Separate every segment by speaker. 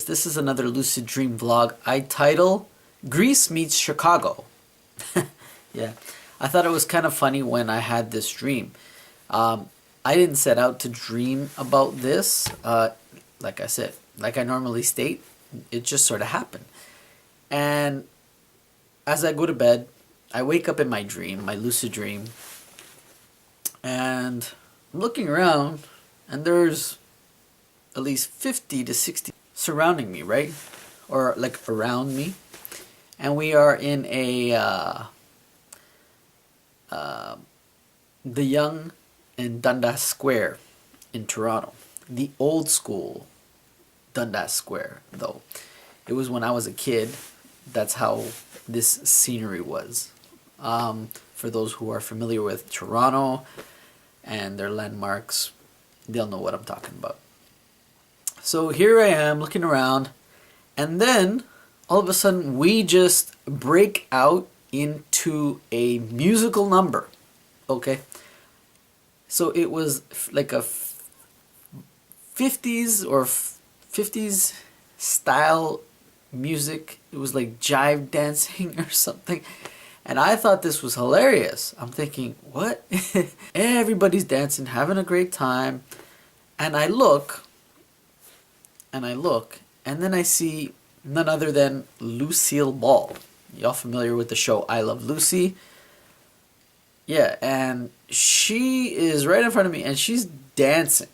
Speaker 1: This is another lucid dream vlog I title Greece Meets Chicago. Yeah, I thought it was kind of funny when I had this dream. I didn't set out to dream about this. Like I said, like I normally state, it just sort of happened. And as I go to bed, I wake up in my dream, my lucid dream, and I'm looking around, and there's at least 50 to 60 surrounding me, right? Or like around me. And we are in a the Yonge and Dundas Square in Toronto. The old school Dundas Square, though. It was when I was a kid. That's how this scenery was. For those who are familiar with Toronto and their landmarks, they'll know what I'm talking about. So here I am looking around, and then all of a sudden we just break out into a musical number. Okay, so it was like a 50s or 50s style music. It was like jive dancing or something, and I thought this was hilarious. I'm thinking, what? Everybody's dancing, having a great time, and I look, and then I see none other than Lucille Ball. Y'all familiar with the show I Love Lucy? Yeah, and she is right in front of me, and she's dancing.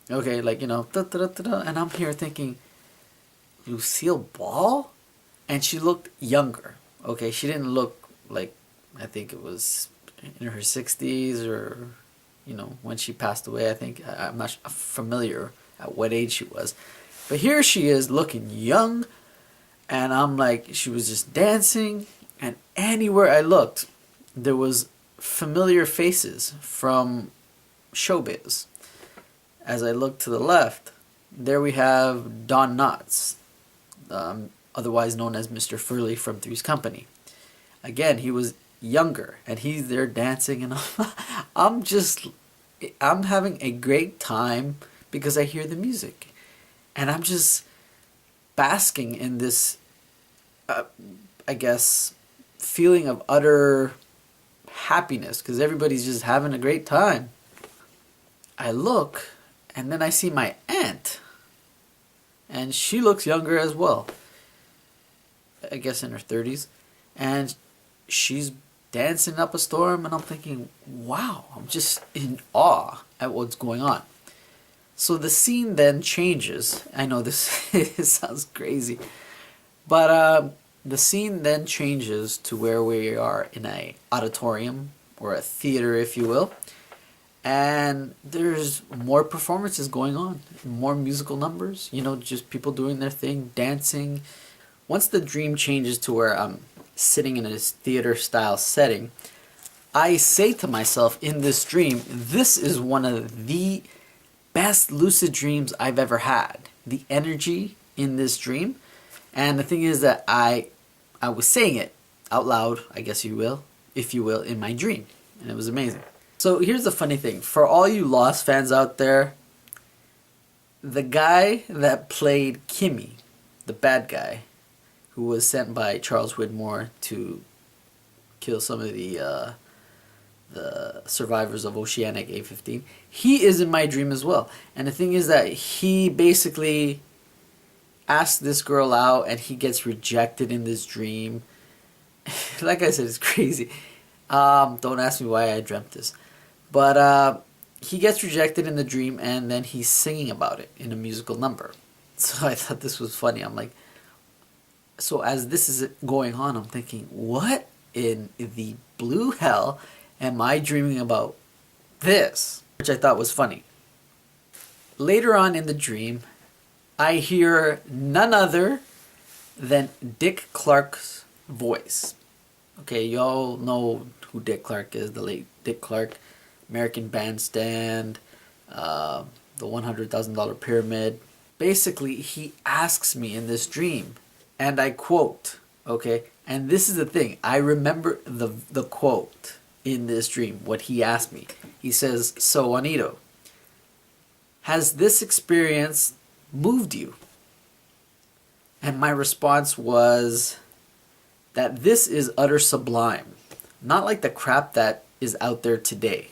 Speaker 1: Okay, like, you know, da, da, da, da, da, and I'm here thinking, Lucille Ball? And she looked younger. Okay, she didn't look like, I think it was in her 60s or, you know, when she passed away. I think, I'm not familiar at what age she was. But here she is looking young, and I'm like, she was just dancing, and anywhere I looked, there was familiar faces from showbiz. As I look to the left, there we have Don Knotts, otherwise known as Mr. Furley from Three's Company. Again, he was younger, and he's there dancing, and I'm having a great time because I hear the music. And I'm just basking in this, I guess, feeling of utter happiness because everybody's just having a great time. I look, and then I see my aunt, and she looks younger as well. I guess in her 30s, and she's dancing up a storm, and I'm thinking, wow, I'm just in awe at what's going on. So the scene then changes. I know this sounds crazy, but the scene then changes to where we are in a auditorium or a theater, if you will, and there's more performances going on, more musical numbers. You know, just people doing their thing, dancing. Once the dream changes to where I'm sitting in a theater-style setting, I say to myself in this dream, "This is one of the best lucid dreams I've ever had." The energy in this dream, and the thing is that I was saying it out loud, I guess you will, if you will, in my dream, and it was amazing. So here's the funny thing, for all you Lost fans out there, the guy that played Kimmy, the bad guy, who was sent by Charles Widmore to kill some of the survivors of Oceanic A15, he is in my dream as well. And the thing is that he basically asks this girl out, and he gets rejected in this dream. Like I said, it's crazy. Don't ask me why I dreamt this. But he gets rejected in the dream, and then he's singing about it in a musical number. So I thought this was funny. I'm like, so as this is going on, I'm thinking, what in the blue hell am I dreaming about this? Which I thought was funny. Later on in the dream, I hear none other than Dick Clark's voice. Okay, y'all know who Dick Clark is, the late Dick Clark, American Bandstand, the $100,000 Pyramid. Basically, he asks me in this dream, and I quote, okay, and this is the thing, I remember the quote in this dream, what he asked me. He says, "So Juanito, has this experience moved you?" And my response was that this is utter sublime. Not like the crap that is out there today.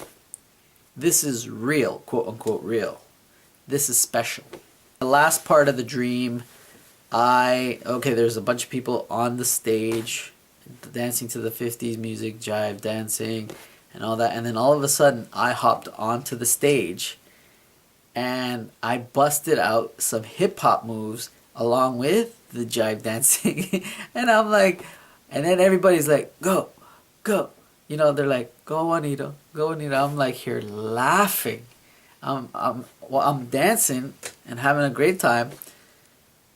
Speaker 1: This is real, quote unquote real. This is special. The last part of the dream, there's a bunch of people on the stage dancing to the 50s music, jive dancing and all that. And then all of a sudden I hopped onto the stage and I busted out some hip hop moves along with the jive dancing. And I'm like, and then everybody's like, go, go. You know, they're like, go Juanito, go Juanito. I'm like here laughing. I'm dancing and having a great time.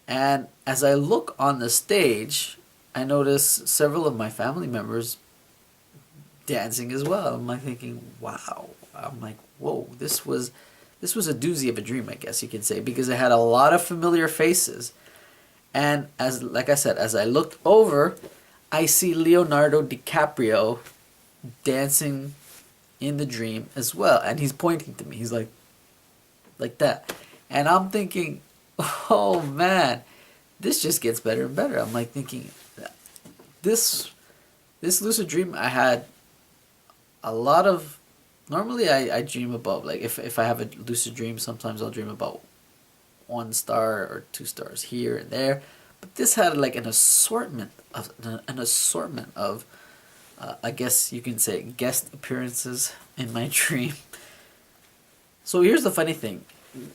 Speaker 1: And as I look on the stage, I notice several of my family members dancing as well. I'm like thinking, wow. I'm like, whoa, this was a doozy of a dream, I guess you could say, because it had a lot of familiar faces. And like I said, as I looked over, I see Leonardo DiCaprio dancing in the dream as well, and he's pointing to me. He's like that, and I'm thinking, oh man, this just gets better and better. I'm like thinking, this lucid dream, I had a lot of. Normally, I dream about, like, if I have a lucid dream, sometimes I'll dream about 1 star or 2 stars here and there, but this had like an assortment of I guess you can say guest appearances in my dream. So here's the funny thing.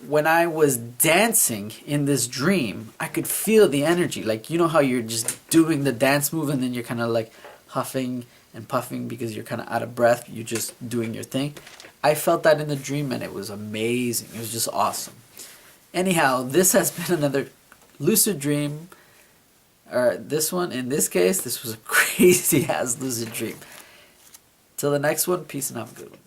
Speaker 1: When I was dancing in this dream, I could feel the energy. Like, you know how you're just doing the dance move and then you're kind of like huffing and puffing because you're kind of out of breath. You're just doing your thing. I felt that in the dream and it was amazing. It was just awesome. Anyhow, this has been another lucid dream. This one, in this case, this was a crazy ass lucid dream. Till the next one, peace and have a good one.